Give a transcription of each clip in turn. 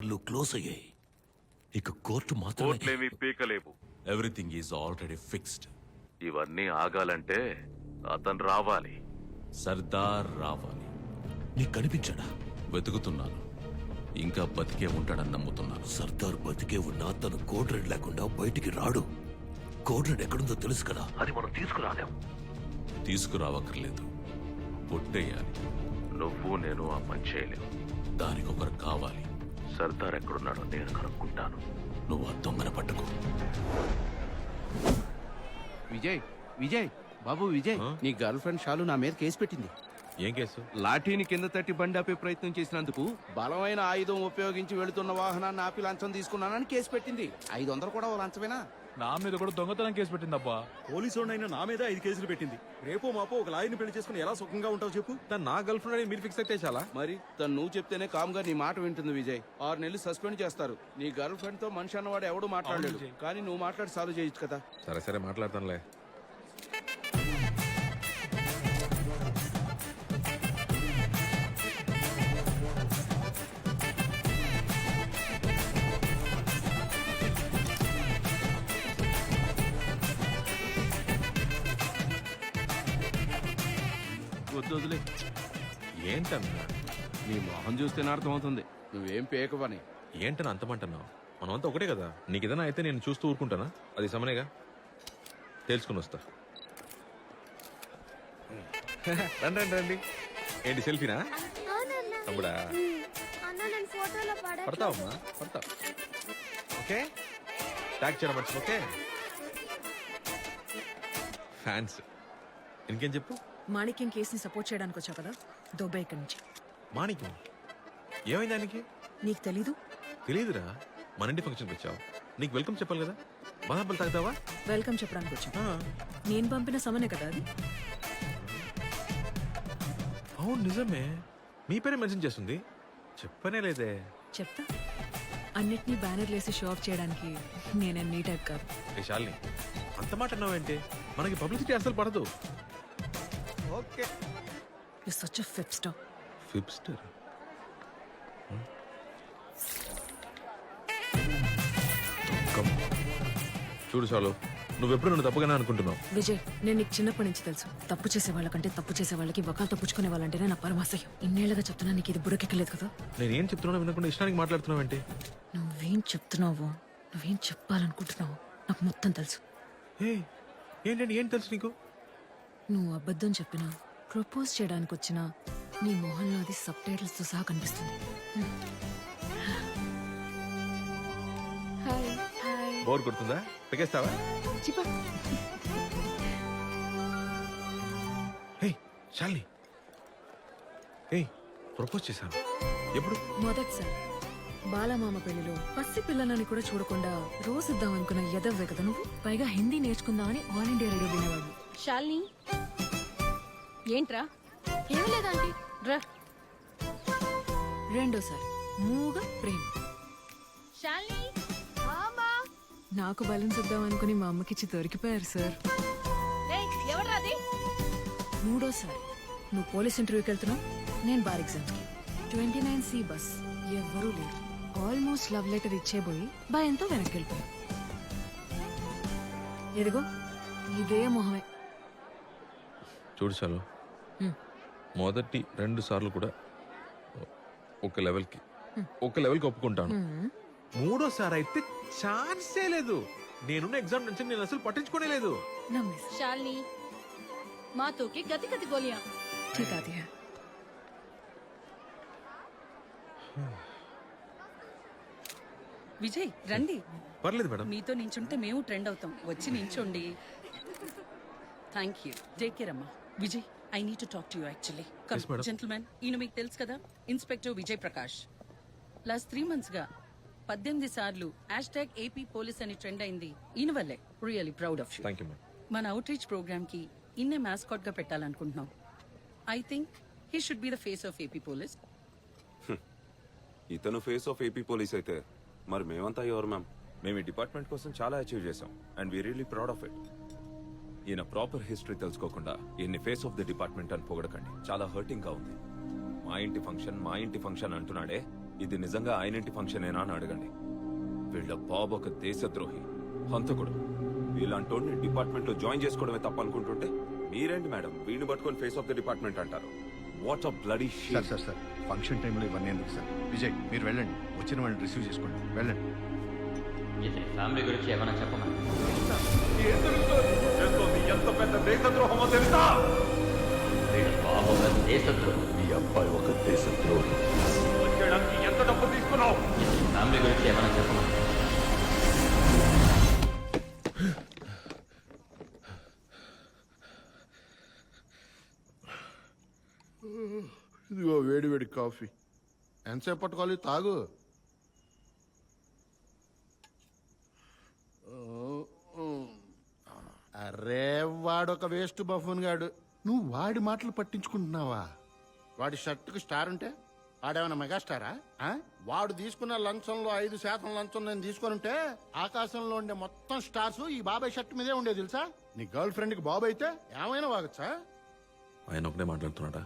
చాప్టర్లు close అయ్యాయి. ఇక court మాత్రమే. కోర్టులేమీ పీకలేవు. Everything is already fixed. ఇవన్నీ ఆగాలంటే అతను రావాలి. సర్దార్ రావాలి. నీకు కనిపించాడా? వెతుకుతున్నాను. ఇంకా బతికే ఉంటాడని నమ్ముతున్నాను. సర్దార్ బతికే ఉన్నా తను కోడ్ రెడ్ లేకుండా బయటికి రాడు. కోడ్ రెడ్ ఎక్కడుందో తెలుసు కదా, అది మనం తీసుకురాలేం. తీసుకురావక్కర్లేదు, కొట్టేయాలి. నువ్వు నేను ఆ పని చేయలేవు. దానికి ఒకరు కావాలి. సర్దార్ ఎక్కడున్నాడో నేను కనుక్కుంటాను. నువ్వు ఆ దొంగన పట్టుకో. విజయ్ విజయ్ బాబు విజయ్, నీ గర్ల్ ఫ్రెండ్ షాలు నా మీద కేసు పెట్టింది. ఏం కేసు? లాఠీని కింద తట్టి బండి ఆపే ప్రయత్నం చేసినందుకు బలమైన ఆయుధం ఉపయోగించి వెళుతున్న వాహనాన్ని ఆపి లంచం తీసుకున్నానని కేసు పెట్టింది. 500 కూడా ఓ లంచమేనా? నా మీద కూడా దొంగతనం కేసు పెట్టిందబ్బా. పోలీసుడైనా నా మీద 5 కేసులు పెట్టింది. రేపో మాపో ఒక లాయర్ని పెళ్లి చేసుకుని ఎలా సుఖంగా ఉంటావు చెప్పు. తను నా గర్ల్ ఫ్రెండ్ అని మీరు ఫిక్స్ అయితే చాలా. మరి తను నువ్వు చెప్తేనే కామ్గా నీ మాట వింటుంది విజయ్. 6 నెలలు సస్పెండ్ చేస్తారు. నీ గర్ల్ ఫ్రెండ్ తో మనిషి అన్నవాడు ఎవడు మాట్లాడలేడు. కానీ నువ్వు మాట్లాడి సాల్వ్ చేయొచ్చు కదా. సరే సరే మాట్లాడతానులే. వద్దులే, ఏంటన్నా? నీ మొహం చూస్తేనే అర్థమవుతుంది నువ్వేం పేకవని. ఏంటని అంతమంటున్నావు? మనమంతా ఒకటే కదా. నీకు ఏదైనా అయితే నేను చూస్తూ ఊరుకుంటానా? అది సమనేగా. తెలుసుకుని వస్తా. రండి రండి రండి. ఏంటి సెల్ఫీనా? తమ్ముడా పడతావమ్మా, పడతావు. ఓకే, ట్యాగ్ చేయడం మర్చి. Okay, fans. ఇంకేం చెప్పు. మాణిక్యం కేసుని సపోర్ట్ చేయడానికి వచ్చావు కదా, దుబాయ్ ఇక్కడి నుంచి. మాణిక్యం ఏమైంది దానికి? నీకు తెలీదు? తెలీదురా. మన ఇంటి ఫంక్షన్కి వచ్చావు, నీకు వెల్కమ్ చెప్పాలి కదా. బాదాపల్లి తాగుతావా? వెల్కమ్ చెప్పడానికి వచ్చా. నేను పంపిన సమనే కదా అది. అవును నిజమే, మీ పేరే మెన్షన్ చేస్తుంది. చెప్పనే లేదే. చెప్తా. అన్నిటినీ బ్యానర్లు వేసి షో ఆఫ్ చేయడానికి నేనేం నీ టైప్ కాదు. ఏ శాలిని, అంత మాట అన్నావేంటి? మనకి పబ్లిసిటీ అసలు పడదు. Okay, you such a hipster. Hipster? చూడు చాలు, నువ్వెప్పుడు నన్ను తప్పుగానే అనుకుంటున్నావు. విజయ్, నేను నీకు చిన్నప్పటి నుంచి తెలుసు. తప్పు చేసే వాళ్ళకంటే తప్పు చేసే వాళ్ళకి వకాలు తప్పుచుకునే వాళ్ళంటేనే నా పరమాశయం. ఇన్నేళ్లుగా చెప్తున్నా, నీకు ఇది బుడకెక్కలేదు కదా. నేనేం చెప్తున్నా వినకుండా ఇష్టానికి మాట్లాడుతున్నావేంటి? నువ్వేం చెప్తున్నావో, నువ్వేం చెప్పాలనుకుంటున్నావో నాకు మొత్తం తెలుసు. ఏంటండి, ఏం తెలుసు నీకు? నువ్వు అబద్ధం చెప్పినా, ప్రపోజ్ చేయడానికి వచ్చినా నీ మొహంలో అది సబ్ టైటిల్స్ తో సహా కనిపిస్తుంది. Hi hi. బోర్ కొడుతుందా? పెకేస్తావా? చిపా. హే శాలిని, హే ప్రపోజ్ చేశాను. ఎప్పుడు? మొదటిసారి బాలమామ పెళ్లిలో పసి పిల్లలని కూడా చూడకుండా రోజుద్దాం అనుకున్న ఎదవ్వే కదా నువ్వు. పైగా హిందీ నేర్చుకుందామని ఆల్ ఇండియా రేడియో వినేవాడు. శాలిని, ఏంట్రా? ఏం లేదంటే రా. రెండోసారి మూగ ప్రేమ. శాలిని, నాకు బలూన్స్ ఇద్దాం అనుకుని మా అమ్మకిచ్చి దొరికిపోయారు సార్. ఎవడ్రా అది? మూడోసారి నువ్వు పోలీస్ ఇంటర్వ్యూకి వెళ్తున్నావు, నేను బార్ ఎగ్జామ్స్ కి. 29C బస్, ఎవ్వరూ లేరు. ఆల్మోస్ట్ లవ్ లెటర్ ఇచ్చేబోయి భయంతో వెనక్కి వెళ్ళిపోయా. ఎదిగో ఇదే మొహమే. చూడు చాలు, మొదటి 2 సార్లు కూడా ఒక లెవెల్కి ఒప్పుకుంటాను. మూడోసారి అయితే ఛాన్సే లేదు. నేనున్న ఎగ్జామ్ నుంచి నేను అసలు పట్టించుకోనే లేదు. నమ్మేసి శాలిని, మాతోకి గతి గతి గోలియా. ठीक आती है. విజయ్ రండి. పర్లేదు మేడం. మీతో నించుంటే మేము ట్రెండ్ అవుతాం. వచ్చి నించోండి. Thank you. టేక్ కేర్ అమ్మా. Vijay, I need to talk to you actually. Come gentlemen, ఈయన మీకు తెలుసు కదా, inspector Vijay Prakash. Last 3 months గా 18 సార్లు #AP పోలీస్ అని ట్రెండ్ అయింది ఈయన వల్లే. Really proud of you. Thank you madam. మన అవుట్ రీచ్ ప్రోగ్రామ్ కి ఇన్నే మాస్కాట్ గా పెట్టాలనుకుంటున్నాం. I think he should be the face of AP police. ఇతను ఫేస్ ఆఫ్ AP పోలీస్ అయితే మరి మేమంతా ఎవరు మ్యామ్? మేము ఈ డిపార్ట్మెంట్ కోసం చాలా అచీవ్ చేసాం and we really proud of it. ఈయన ప్రాపర్ హిస్టరీ తెలుసుకోకుండా ఈయన్ని ఫేస్ ఆఫ్ ది డిపార్ట్మెంట్ అని పొగడకండి. చాలా హర్టింగ్ గా ఉంది. మా ఇంటి ఫంక్షన్ అంటున్నాడే, ఇది నిజంగా ఆయనింటి ఫంక్షన్ ఏనా అని అడగండి. వీళ్ళ బాబు ఒక దేశద్రోహి, హంతకుడు. వీళ్ళంటోడిని డిపార్ట్మెంట్ లో జాయిన్ చేసుకోవడమే తప్ప అనుకుంటుంటే మీరేంటి మేడం వీడిని పట్టుకొని ఫేస్ ఆఫ్ ద డిపార్ట్మెంట్ అంటారు? What a bloody shit. Sir function టైంలో ఇవన్నీ ఎందుకు సార్? విజయ్ మీరు వెళ్ళండి, వచ్చిన వాళ్ళని రిసీవ్ చేసుకోండి, వెళ్ళండి. ఇతని ఫ్యామిలీ గురించి ఏమైనా చెప్పమని. ఎంత పెద్ద దేశద్రోహమో తెలుసా? వీడు బాబు ఒక దేశద్రోహి. మీ అబ్బాయి ఒక దేశద్రోహి. వచ్చేయడానికి ఎంత డబ్బు తీసుకున్నావు? ఇతని ఫ్యామిలీ గురించి ఏమైనా చెప్పమని. ఇదిగో వేడి వేడి కాఫీ. ఎంతసేపు పట్టుకోవాలి? తాగు. అరే వాడొక వేస్ట్ బఫూన్ గాడు. నువ్వు వాడి మాటలు పట్టించుకుంటున్నావా? వాడి షర్టుకు స్టార్ ఉంటే వాడేమైనా మెగాస్టారా? వాడు తీసుకున్న లంచంలో 5% లంచం నేను తీసుకొనుంటే ఆకాశంలో ఉండే మొత్తం స్టార్స్ ఈ బాబాయ్ షర్ట్ మీదే ఉండే తెలుసా? నీ గర్ల్ ఫ్రెండ్ కి బాబు అయితే ఏమైనా వాగచ్చా? ఆయన ఒకనే మాట్లాడుతున్నాడా?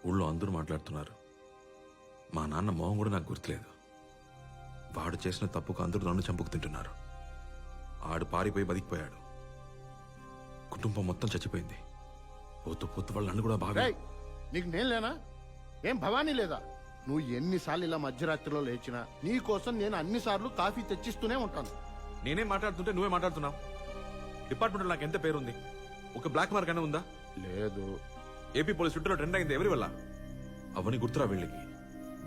ఊళ్ళో అందరూ మాట్లాడుతున్నారు. మా నాన్న మొహం కూడా నాకు గుర్తులేదు. వాడు చేసిన తప్పుకు అందరూ నన్ను చంపుకు తింటున్నారు. ఆడు పారిపోయి బతికిపోయాడు. కుటుంబం మొత్తం చచ్చిపోయింది. పోతూ పోతూ వాళ్ళు నన్ను కూడా బాగా. రేయ్, నీకు నేను లేనా? ఏం భవానీ లేదా? నువ్వు ఎన్నిసార్లు ఇలా మధ్యరాత్రిలో లేచినా నీ కోసం నేను అన్నిసార్లు కాఫీ తెచ్చిస్తూనే ఉంటాను. నేనేం మాట్లాడుతుంటే నువ్వే మాట్లాడుతున్నావు. డిపార్ట్మెంట్లో నాకు ఎంత పేరుంది? ఒక బ్లాక్ మార్క్ అయినా ఉందా? లేదు. ఏపీ పోలీస్ చుట్టూ ట్రెండ్ అయింది ఎవరి వల్ల? అవన్నీ గుర్తురా వీళ్ళకి.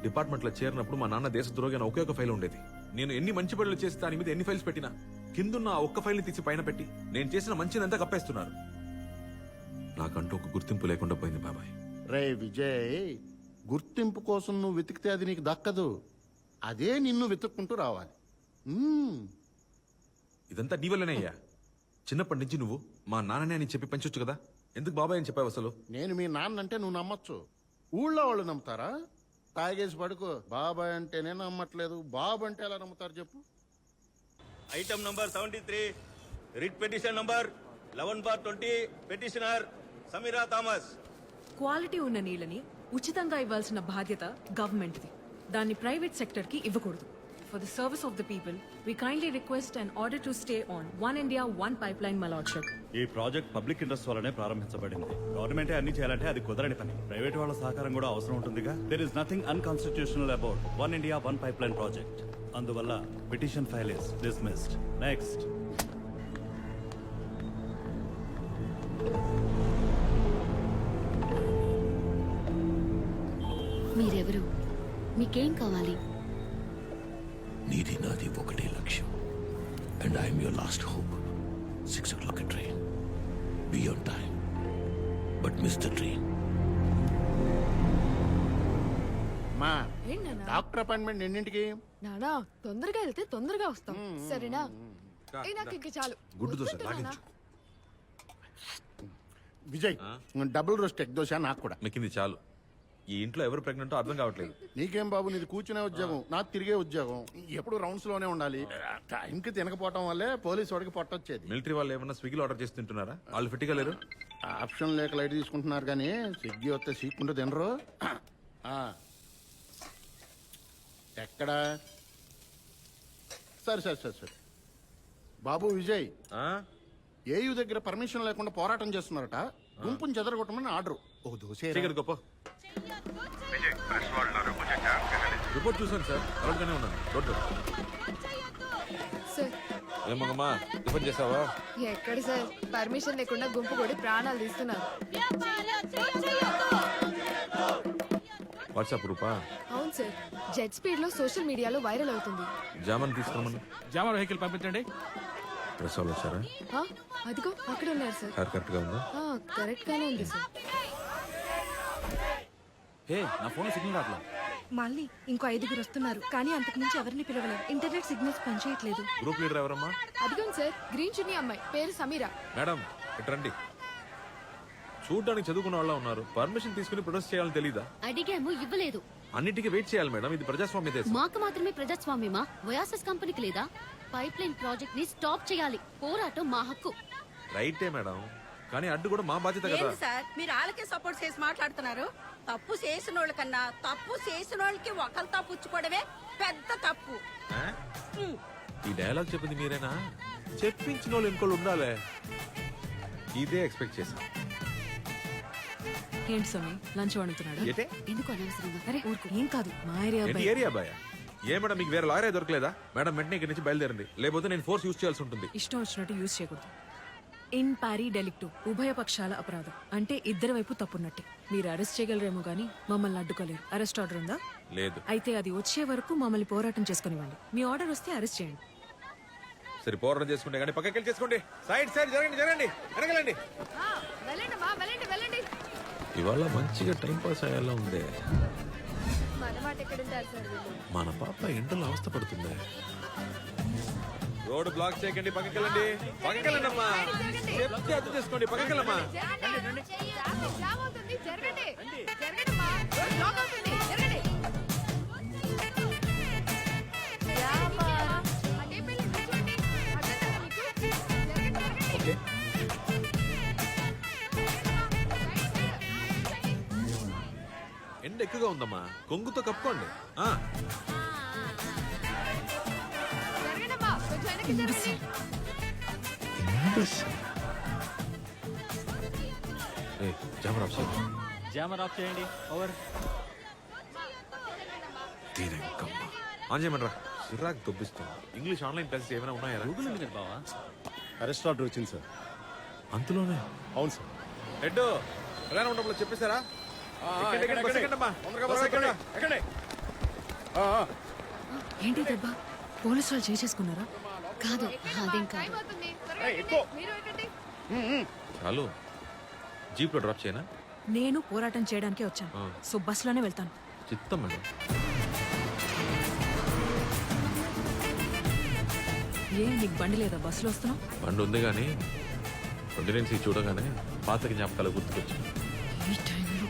డిపార్ట్మెంట్ లో చేరినప్పుడు మా నాన్న దేశద్రోహి అని ఒకే ఒక ఫైల్ ఉండేది. నేను ఎన్ని మంచి పనులు చేసి దాని మీద ఎన్ని ఫైల్స్ పెట్టినా కిందున్న ఆ ఒక్క ఫైల్ ని తీసి పైన పెట్టి నేను చేసిన మంచినంతా కప్పేస్తున్నారు. నాకంటూ ఒక గుర్తింపు లేకుండా పోయింది బాబాయ్. రే విజయ్, గుర్తింపు కోసం నువ్వు వెతికితే అది నీకు దక్కదు. అదే నిన్ను వెతుక్కుంటూ రావాలి. ఇదంతా నీ వల్లనే అయ్యా. చిన్నప్పటి నుంచి నువ్వు మా నాన్ననే అని చెప్పి పెంచొచ్చు కదా. ఎందుకు బాబాయ్ అని చెప్పావు అసలు? నేను మీ నాన్న అంటే నువ్వు నమ్మొచ్చు, ఊళ్ళో వాళ్ళు నమ్ముతారా? తాగేసి పడుకో. బాబాయ్ అంటేనే నమ్మట్లేదు, బాబు అంటే ఎలా నమ్ముతారు చెప్పు? Item number 73, writ petition number 11/20, petitioner Sameera Thomas. Quality ఉన్న నీళ్ళని ఉచితంగా ఇవ్వాల్సిన బాధ్యత గవర్నమెంట్ది. దాన్ని ప్రైవేట్ సెక్టర్ కి ఇవ్వకూడదు. For the service of the people we kindly request and order to stay on one India one pipeline మలాడ్షక్. ఈ ప్రాజెక్ట్ పబ్లిక్ ఇంట్రెస్ట్ వల్లనే ప్రారంభించబడింది. గవర్నమెంటే అన్ని చేయాలంటే అది కుదరని పని. ప్రైవేట్ వాళ్ళ సహకారం కూడా అవసరం ఉంటుందిగా. There is nothing unconstitutional about one India one pipeline project. అందువల్ల petition file is dismissed. Next. మీరెవరు? మీకేం కావాలి? నీది నాది ఒకటే లక్ష్యం. And I'm your last hope. 6 o'clock train. Be on time but miss the train. మా డాక్టర్ అపాయింట్మెంట్ ఎన్నింటికి? నానా తొందరగా వెళ్తే తొందరగా వస్తాం, సరేనా? నాకు ఇంకా చాలు. గుడ్డు దోశ లాగించు. Vijay, double roast egg dosa నాకు కూడా. మెక్కింది చాలు. ఈ ఇంట్లో ఎవరు ప్రెగ్నెంటో అర్థం కావట్లేదు. నీకేం బాబు, నీది కూర్చునే ఉద్యోగం, నాకు తిరిగే ఉద్యోగం. ఎప్పుడు రౌండ్స్ లోనే ఉండాలి. టైంకి తినకపోవటం వల్లే పోలీసు వాడికి పొట్టొచ్చేది. మిలిటరీ వాళ్ళు ఏమన్నా స్విగ్గీలో ఆర్డర్ చేసి తింటున్నారా? వాళ్ళు ఫిట్గా లేరు. ఆప్షన్ లేక లైట్ తీసుకుంటున్నారు కానీ స్విగ్గీ వస్తే సీక్కుంటూ తినరు. ఎక్కడా? సరే బాబు విజయ్, ఏయూ దగ్గర పర్మిషన్ లేకుండా పోరాటం చేస్తున్నారట. గుంపుని చెదరగొట్టమని ఆర్డర్. ఓ దోశ గొప్ప రిపోర్ట్ చూసాను సార్, అలర్ట్గానే ఉన్నాను. ఏమమ్మా టిఫిన్ చేసావా? ఎక్కడ సార్, పర్మిషన్ లేకుండా గుంపు కొడి ప్రాణాలు తీస్తున్నారు. వాట్సాప్ రూపా? అవును సార్, జెట్ స్పీడ్ లో సోషల్ మీడియాలో వైరల్ అవుతుంది. జామన్ తీసుకురమ్మను. జామర్ వెహికల్ పంపించండి. డ్రెస్ వాళ్ళు వచ్చారా? అదిగో అక్కడ ఉన్నారు సార్. హెయిర్ కరెక్ట్ గా ఉందా? కరెక్ట్ గానే ఉంది సార్. హే, నా ఫోన్ సిగ్నల్ రాట్లా. మళ్ళీ ఇంకో 5 వస్తున్నారు, కానీ అంతకు మించి ఎవరిని పిలవలేదు. ఇంటర్నెట్ సిగ్నల్స్ పనిచేయట్లేదు. గ్రూప్ లీడర్ ఎవరమ్మా? అదిగోండి సార్, గ్రీన్ చున్నీ అమ్మాయి, పేరు సమీరా. మేడం ఇటు రండి. చూడడానికి చదువుకున్న వాళ్ళ ఉన్నారు. పర్మిషన్ తీసుకుని ప్రొటెస్ట్ చేయాలని తెలీదా? అడిగాము, ఇవ్వలేదు. అన్నిటికీ వెయిట్ చేయాలి మేడం, ఇది ప్రజాస్వామ్య దేశం. మాకు మాత్రమే ప్రజాస్వామ్యమా? వయాసస్ కంపెనీకి లేదా? పైప్ లైన్ ప్రాజెక్ట్ ని స్టాప్ చేయాలి. పోరాటం మా హక్కు. రైటే మేడం, కానీ అడ్డు కూడా మా బాధ్యత కదా. సార్ మీరు వాళ్ళకే సపోర్ట్ చేసి మాట్లాడుతున్నారు. తప్పు చేసిన వాళ్ళకన్నా తప్పు చేసిన వాళ్ళకి ఒకరితో పుచ్చుకోవడమే పెద్ద తప్పు. ఈ డైలాగ్ చెప్పింది మీరేనా? చెప్పించిన వాళ్ళు ఇంకోళ్ళు ఉండాలే. ఇదే ఎక్స్పెక్ట్ చేశాను. ఏంటి స్వామి లంచ్ వండుతున్నాడు? ఏటే? ఎందుకు అనవసరంగా? అరే ఊరుకో, ఏం కాదు మా ఏరియా ఏంటి అబ్బాయి. Area bye? ఏ మేడం మీకు వేరే లాయరే దొరకలేదా? మేడం వెంటనే ఇక్కడి నుంచి బయలుదేరండి, లేకపోతే నేను ఫోర్స్ యూజ్ చేయాల్సి ఉంటుంది. ఇష్టం వచ్చినట్టు యూజ్ చేయకూడదు. ఇన్ పారీ డెలిక్టు, ఉభయ పక్షాల అపరాధం అంటే ఇద్దరి వైపు తప్పున్నట్టే. మీరు అరెస్ట్ చేయగలరేమో గానీ మమ్మల్ని అడ్డుకోలేరు. అరెస్ట్ ఆర్డర్ ఉందా? లేదు. అయితే అది వచ్చే వరకు మమ్మల్ని పోరాటం చేసుకునివ్వండి. మీ ఆర్డర్ వస్తే అరెస్ట్ చేయండి. సరే పోరాటం చేసుకుంటే కానీ పక్కకి వెళ్ళి చేసుకోండి. సైడ్ సైడ్ జరగండి జరగండి వెనకలండి. ఇవాళ మంచిగా టైం పాస్ అయ్యేలా ఉంది. మన పాప ఎండలో అవస్థ పడుతుంది. రోడ్ బ్లాక్ చేయకండి, పక్కకి వెళ్ళండి. పక్కకి వెళ్ళండి అమ్మా. చెప్తే అర్థం చేసుకోండి, పక్కకి వెళ్ళమ్మా. ఓకే. ఎండ ఎక్కువగా ఉందమ్మా, కొంగుతో కప్పుకోండి. ఆ. ఏయ్, జామర్ ఆఫ్ చేయి. జామర్ ఆఫ్ చేయండి. ఓవర్. తీరంకమ్మ. ఆన్ చేయమంటారా? చిరాకు దొబ్బిస్తుంది. ఇంగ్లీష్ ఆన్లైన్ క్లాసెస్ ఏమైనా ఉన్నాయా? గూగుల్ ఉంది కదా బావా. అరెస్ట్ ఆర్డర్ వచ్చింది సార్. అంతలోనే? అవును సార్. హెడ్ ఎలా ఉండప్పుడు చెప్పేశారా? ఏంటి దెబ్బ? పోలీసు వాళ్ళు చేసుకున్నారా? కాదు, అదేం కాదు. చాలు, జీప్ లో డ్రాప్ చేయనా? నేను పోరాటం చేయడానికే వచ్చాను. ఆ. సో బస్సులోనే వెళ్తాను. చిత్తం మేడం. ఏ నీకు బండి లేదా? బస్సులో వస్తున్నావు? బండి ఉంది కానీ ప్రెగ్నెన్సీ చూడగానే పాతకి జ్ఞాపకాలు గుర్తుకొచ్చాయి. ఈ టైంలో